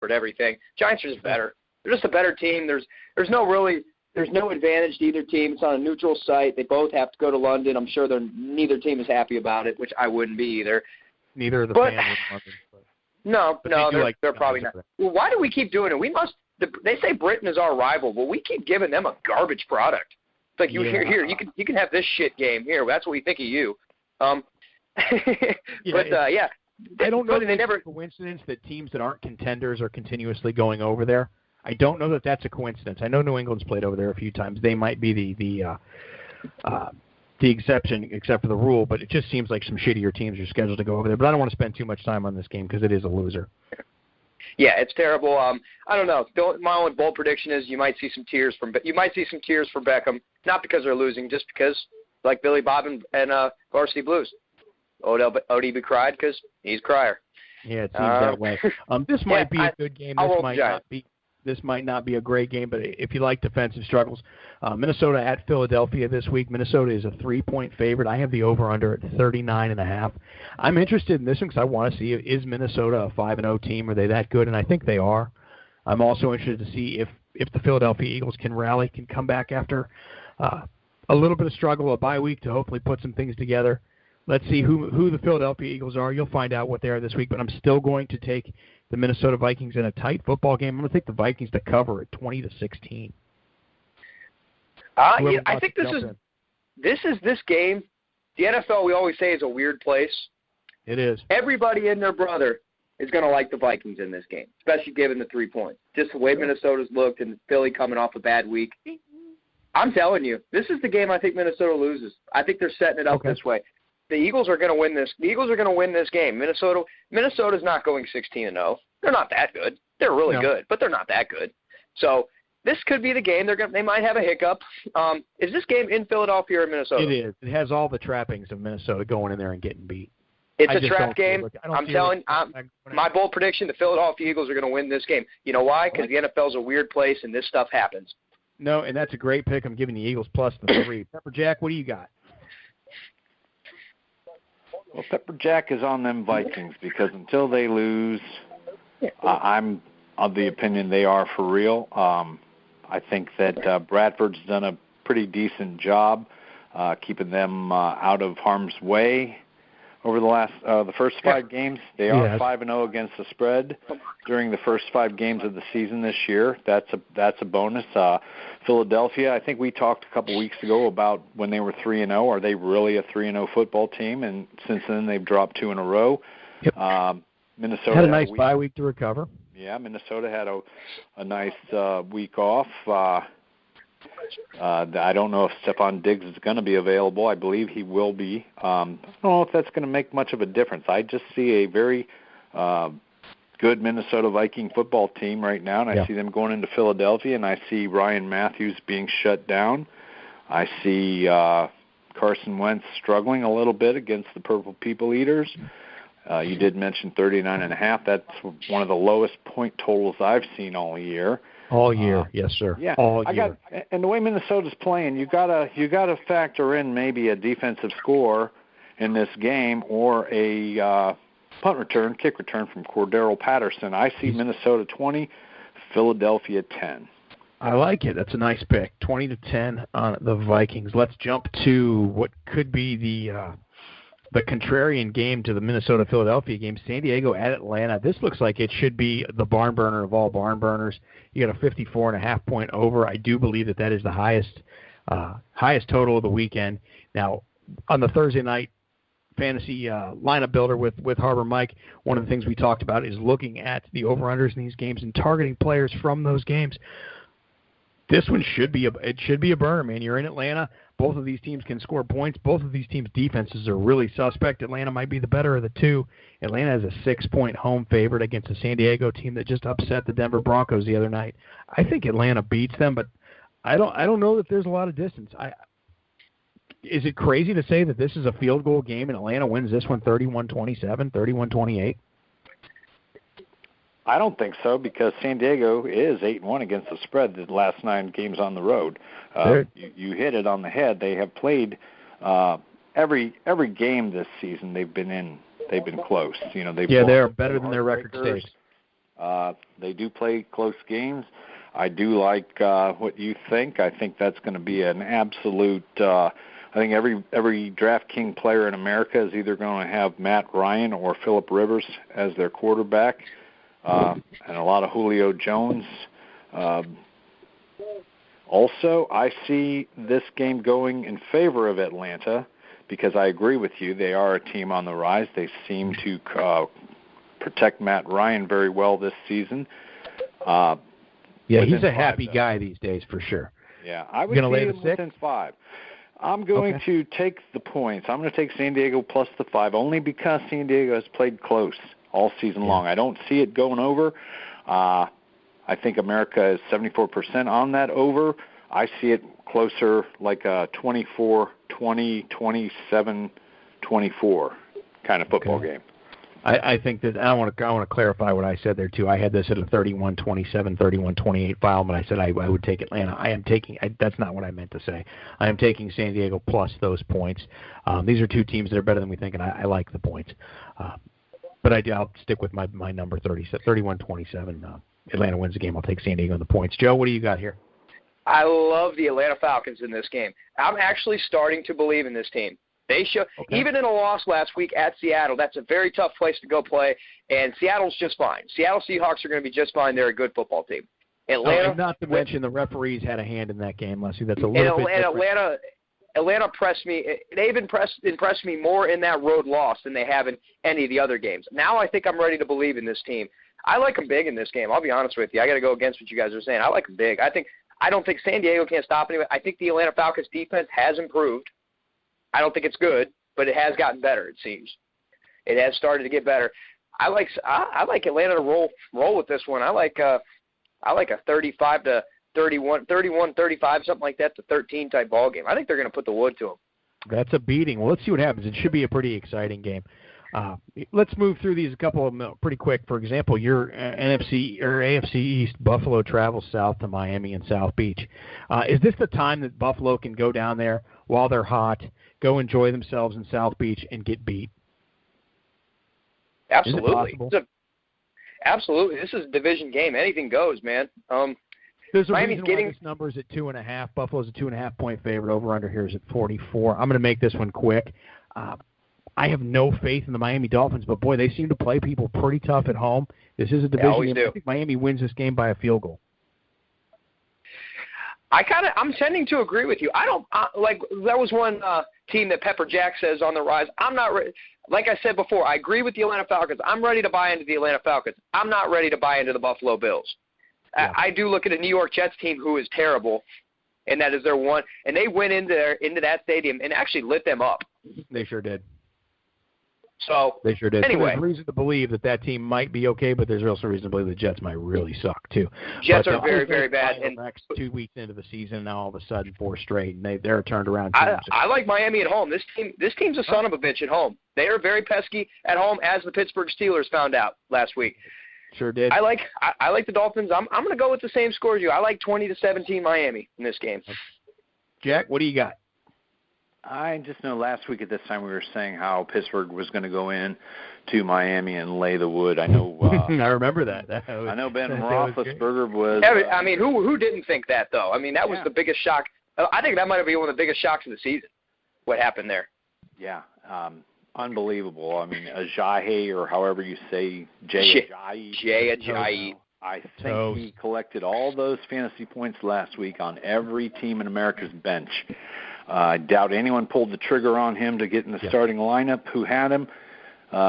covered everything. Giants are just better. They're just a better team. There's no advantage to either team. It's on a neutral site. They both have to go to London. I'm sure neither team is happy about it, which I wouldn't be either. Neither of the fans in London. No, they're probably not. Well, why do we keep doing it? They say Britain is our rival, but we keep giving them a garbage product. It's like, here, you can have this shit game here. That's what we think of you. I don't know if it's a coincidence that teams that aren't contenders are continuously going over there. I don't know that that's a coincidence. I know New England's played over there a few times. They might be the exception, except for the rule, but it just seems like some shittier teams are scheduled to go over there. But I don't want to spend too much time on this game because it is a loser. Yeah, it's terrible. I don't know. My only bold prediction is you might see some tears from Beckham, not because they're losing, just because, like Billy Bob and Varsity Blues, ODB cried because he's a crier. Yeah, it seems that way. This might be a good game. This might not be a great game, but if you like defensive struggles, Minnesota at Philadelphia this week. Minnesota is a 3-point favorite. I have the over-under at 39.5. I'm interested in this one because I want to see, is Minnesota a 5-0 team? Are they that good? And I think they are. I'm also interested to see if the Philadelphia Eagles can rally, can come back after a little bit of struggle, a bye week to hopefully put some things together. Let's see who the Philadelphia Eagles are. You'll find out what they are this week, but I'm still going to take the Minnesota Vikings in a tight football game. I'm going to take the Vikings to cover at 20-16. I think this game. The NFL, we always say, is a weird place. It is. Everybody and their brother is going to like the Vikings in this game, especially given the 3 points. Just the way Minnesota's looked and Philly coming off a bad week. I'm telling you, this is the game I think Minnesota loses. I think they're setting it up this way. The Eagles are going to win this. The Eagles are going to win this game. Minnesota's not going 16-0. They're not that good. They're really good, but they're not that good. So this could be the game. They might have a hiccup. Is this game in Philadelphia or Minnesota? It is. It has all the trappings of Minnesota going in there and getting beat. It's a trap game. My bold prediction: the Philadelphia Eagles are going to win this game. You know why? Because the NFL's a weird place and this stuff happens. No, and that's a great pick. I'm giving the Eagles plus the 3. Pepper Jack, what do you got? Well, Pepper Jack is on them Vikings because until they lose, I'm of the opinion they are for real. I think that Bradford's done a pretty decent job keeping them out of harm's way over the first 5 games. They are 5-0 against the spread during the first 5 games of the season this year. That's a bonus. Philadelphia, I think we talked a couple weeks ago about when they were 3-0. Are they really a 3-0 football team? And since then, they've dropped 2 in a row. Yep. Minnesota had a nice bye week to recover. Yeah, Minnesota had a nice week off. I don't know if Stephon Diggs is going to be available. I believe he will be. I don't know if that's going to make much of a difference. I just see a very good Minnesota Viking football team right now, and I see them going into Philadelphia, and I see Ryan Matthews being shut down. I see Carson Wentz struggling a little bit against the Purple People Eaters. You did mention 39.5. That's one of the lowest point totals I've seen all year. All year, yes, sir. Yeah, all year. And the way Minnesota's playing, you gotta factor in maybe a defensive score in this game or a kick return from Cordero Patterson. I see Minnesota 20, Philadelphia 10. I like it. That's a nice pick. 20-10 on the Vikings. Let's jump to what could be the contrarian game to the Minnesota-Philadelphia game, San Diego at Atlanta. This looks like it should be the barn burner of all barn burners. You got a 54.5 point over. I do believe that is the highest total of the weekend. Now, on the Thursday night fantasy lineup builder with Harbor Mike, one of the things we talked about is looking at the over-unders in these games and targeting players from those games. This one should be a burner, man. You're in Atlanta. Both of these teams can score points. Both of these teams' defenses are really suspect. Atlanta might be the better of the two. Atlanta is a 6-point home favorite against a San Diego team that just upset the Denver Broncos the other night. I think Atlanta beats them, but I don't know that there's a lot of distance. Is it crazy to say that this is a field goal game and Atlanta wins this one 31-27, 31-28? I don't think so because San Diego is 8-1 against the spread the last 9 games on the road. You hit it on the head. They have played every game this season. They've been close. They're better than their record states. They do play close games. I do like what you think. I think that's going to be an absolute I think every DraftKings player in America is either going to have Matt Ryan or Phillip Rivers as their quarterback, and a lot of Julio Jones. Also, I see this game going in favor of Atlanta because I agree with you. They are a team on the rise. They seem to protect Matt Ryan very well this season. Yeah, he's a happy guy these days for sure. Yeah, I would see him within 5. I'm going to take the points. I'm going to take San Diego plus the 5 only because San Diego has played close all season long. I don't see it going over. I think America is 74% on that over. I see it closer like a 24-20, 27-24 kind of football game. I think that I want to clarify what I said there too. I had this at a 31-27, 31-28 file, but I said I would take Atlanta. That's not what I meant to say. I am taking San Diego plus those points. These are two teams that are better than we think, and I like the points. But I'll stick with my number 31-27. Atlanta wins the game. I'll take San Diego and the points. Joe, what do you got here? I love the Atlanta Falcons in this game. I'm actually starting to believe in this team. They show, even in a loss last week at Seattle, that's a very tough place to go play, and Seattle's just fine. Seattle Seahawks are going to be just fine. They're a good football team. Atlanta, not to mention the referees had a hand in that game, Leslie. That's a little bit different. Atlanta pressed me. They've impressed me more in that road loss than they have in any of the other games. Now I think I'm ready to believe in this team. I like them big in this game. I'll be honest with you. I got to go against what you guys are saying. I like them big. I don't think San Diego can stop anyone. I think the Atlanta Falcons defense has improved. I don't think it's good, but it has gotten better, it seems. It has started to get better. I like Atlanta to roll with this one. I like a 35-31, 31-35, something like that, to 13 type ball game. I think they're going to put the wood to them. That's a beating. Well, let's see what happens. It should be a pretty exciting game. Let's move through these a couple of them pretty quick. For example, your NFC or AFC East, Buffalo travels south to Miami and South Beach. Is this the time that Buffalo can go down there while they're hot, go enjoy themselves in South Beach, and get beat? Absolutely. Absolutely. This is a division game. Anything goes, man. There's a reason why this number is at 2.5. Buffalo's a 2.5-point favorite. Over under here is at 44. I'm going to make this one quick. I have no faith in the Miami Dolphins, but boy, they seem to play people pretty tough at home. This is a division game. I think Miami wins this game by a field goal. I'm tending to agree with you. I don't like. There was one team that Pepper Jack says on the rise. I'm not like I said before. I agree with the Atlanta Falcons. I'm ready to buy into the Atlanta Falcons. I'm not ready to buy into the Buffalo Bills. Yeah. I do look at a New York Jets team who is terrible, and that is their one. And they went into that stadium and actually lit them up. They sure did. So they sure did. Anyway, so there's reason to believe that team might be okay, but there's also reason to believe the Jets might really suck too. Jets are very, very bad. And 2 weeks into the season, now all of a sudden 4 straight, and they're a turned around team. I like Miami at home. This team's a son of a bitch at home. They are very pesky at home, as the Pittsburgh Steelers found out last week. Sure did. I like the Dolphins. I'm going to go with the same score as you. I like 20-17 Miami in this game. Jack, what do you got? I just know last week at this time we were saying how Pittsburgh was going to go in to Miami and lay the wood. I know. I remember that. I know Ben Roethlisberger was. I mean, who didn't think that though? I mean, that was the biggest shock. I think that might have been one of the biggest shocks of the season. What happened there? Yeah, unbelievable. I mean, Ajayi, or however you say Jay Ajayi. I think he collected all those fantasy points last week on every team in America's bench. I doubt anyone pulled the trigger on him to get in the starting lineup who had him.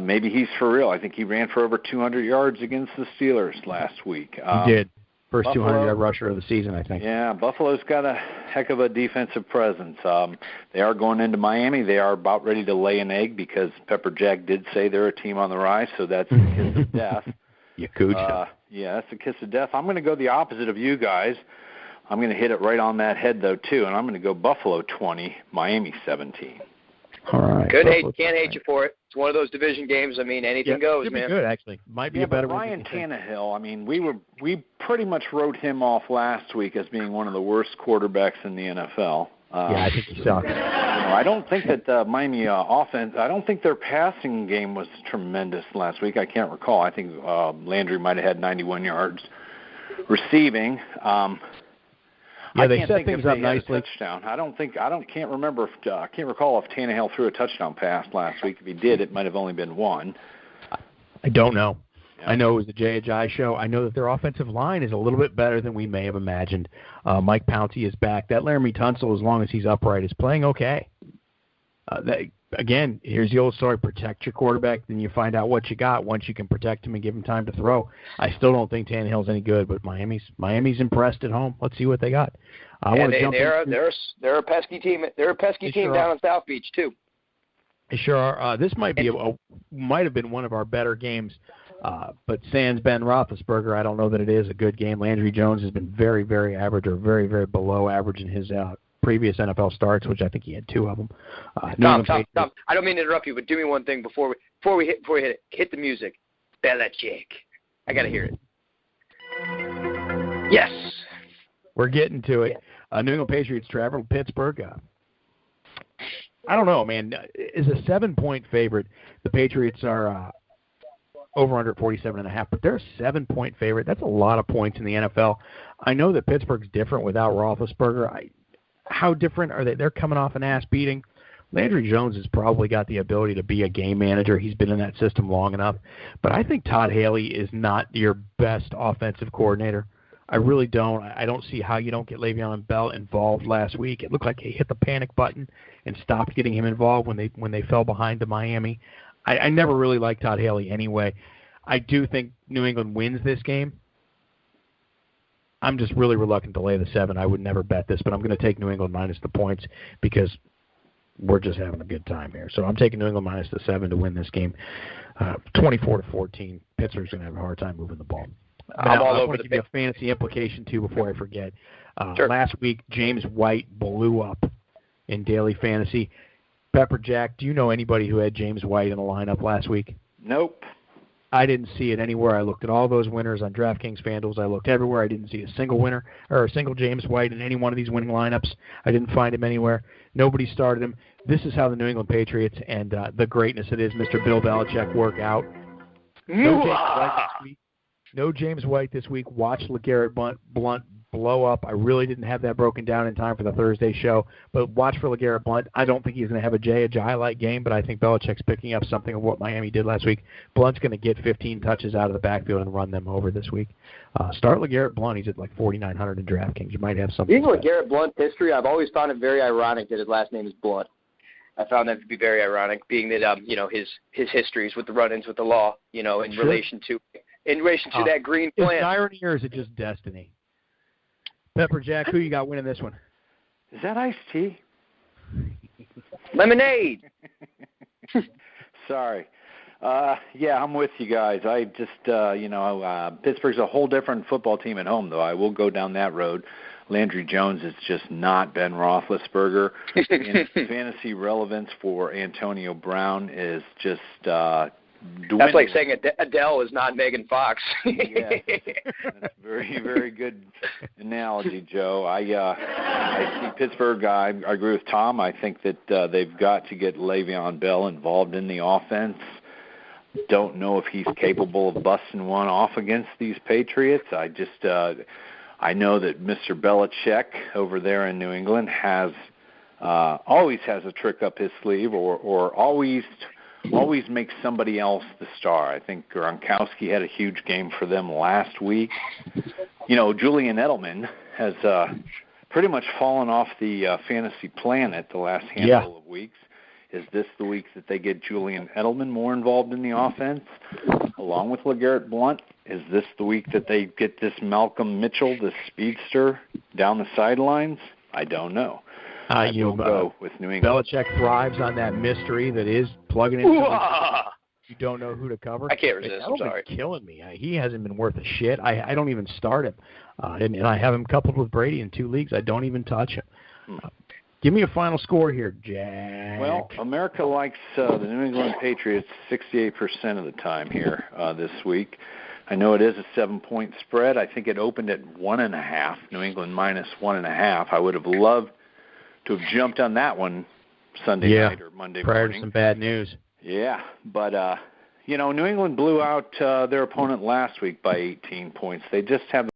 Maybe he's for real. I think he ran for over 200 yards against the Steelers last week. He did. First 200-yard rusher of the season, I think. Yeah, Buffalo's got a heck of a defensive presence. They are going into Miami. They are about ready to lay an egg because Pepper Jack did say they're a team on the rise, so that's the kiss of death. Yeah, that's the kiss of death. I'm going to go the opposite of you guys. I'm going to hit it right on that head, though, too, and I'm going to go Buffalo 20, Miami 17. All right. Can't hate you for it. It's one of those division games. I mean, anything goes, should man. Be good, actually. Might be a better Ryan Tannehill, I mean, we pretty much wrote him off last week as being one of the worst quarterbacks in the NFL. Yeah, I think he sucks. I don't think that Miami offense, I don't think their passing game was tremendous last week. I can't recall. I think Landry might have had 91 yards receiving. Yeah, they set things up nicely. Touchdown. Can't recall if Tannehill threw a touchdown pass last week. If he did, it might have only been one. I don't know. Yeah. I know it was the Jay Ajayi show. I know that their offensive line is a little bit better than we may have imagined. Mike Pouncey is back. That Laramie Tunsil, as long as he's upright, is playing okay. Again, here's the old story. Protect your quarterback, then you find out what you got once you can protect him and give him time to throw. I still don't think Tannehill's any good, but Miami's impressed at home. Let's see what they got. They're a pesky team. They're a pesky team down in South Beach, too. They sure are. This might have been one of our better games. But sans Ben Roethlisberger, I don't know that it is a good game. Landry Jones has been very, very average or very, very below average in his previous NFL starts, which I think he had 2 of them. Tom, I don't mean to interrupt you, but do me one thing before we hit it. Hit the music. Belichick. I got to hear it. Yes. We're getting to it. New England Patriots travel to Pittsburgh. I don't know, man. As a 7-point favorite, the Patriots are over under 47.5, but they're a 7-point favorite. That's a lot of points in the NFL. I know that Pittsburgh's different without Roethlisberger. How different are they? They're coming off an ass beating. Landry Jones has probably got the ability to be a game manager. He's been in that system long enough. But I think Todd Haley is not your best offensive coordinator. I really don't. I don't see how you don't get Le'Veon Bell involved last week. It looked like he hit the panic button and stopped getting him involved when they fell behind to Miami. I never really liked Todd Haley anyway. I do think New England wins this game. I'm just really reluctant to lay the 7. I would never bet this, but I'm going to take New England minus the points because we're just having a good time here. So I'm taking New England minus the 7 to win this game. 24-14. Pittsburgh's going to have a hard time moving the ball. I'm all over the I want to give you a fantasy implication, too, before I forget. Sure. Last week, James White blew up in daily fantasy. Pepper Jack, do you know anybody who had James White in a lineup last week? Nope. I didn't see it anywhere. I looked at all those winners on DraftKings, FanDuel. I looked everywhere. I didn't see a single winner or a single James White in any one of these winning lineups. I didn't find him anywhere. Nobody started him. This is how the New England Patriots and the greatness that is Mr. Bill Belichick work out. No James White this week. Watch LeGarrette Blount blow up. I really didn't have that broken down in time for the Thursday show, but watch for LeGarrette Blount. I don't think he's going to have a Jay Ajayi-like game, but I think Belichick's picking up something of what Miami did last week. Blount's going to get 15 touches out of the backfield and run them over this week. Start LeGarrette Blount. He's at like 4,900 in DraftKings. You might have something. Being LeGarrette Blount's history, I've always found it very ironic that his last name is Blount. I found that to be very ironic, being that his histories with the run-ins with the law, in relation to that green plant. Is it irony or is it just destiny? Pepper Jack, who you got winning this one? Is that iced tea? Lemonade. Sorry. Yeah, I'm with you guys. I just, Pittsburgh's a whole different football team at home, though. I will go down that road. Landry Jones is just not Ben Roethlisberger. And fantasy relevance for Antonio Brown is just dwindling. That's like saying Adele is not Megan Fox. Yes. That's a very, very good analogy, Joe. I see Pittsburgh. I agree with Tom. I think that they've got to get Le'Veon Bell involved in the offense. Don't know if he's capable of busting one off against these Patriots. I know that Mr. Belichick over there in New England always has a trick up his sleeve or always makes somebody else the star. I think Gronkowski had a huge game for them last week. Julian Edelman has pretty much fallen off the fantasy planet the last handful of weeks. Is this the week that they get Julian Edelman more involved in the offense, along with LeGarrette Blount? Is this the week that they get this Malcolm Mitchell, this speedster, down the sidelines? I don't know. You'll go with New England. Belichick thrives on that mystery that is plugging in. You don't know who to cover. I can't resist. I'm sorry. Killing me. He hasn't been worth a shit. I don't even start him. And I have him coupled with Brady in 2 leagues. I don't even touch him. Give me a final score here, Jack. Well, America likes the New England Patriots 68% of the time here this week. I know it is a 7-point spread. I think it opened at 1.5, New England minus 1.5. I would have loved to have jumped on that one Sunday night or Monday prior morning. To some bad news. Yeah, but, New England blew out their opponent last week by 18 points. They just have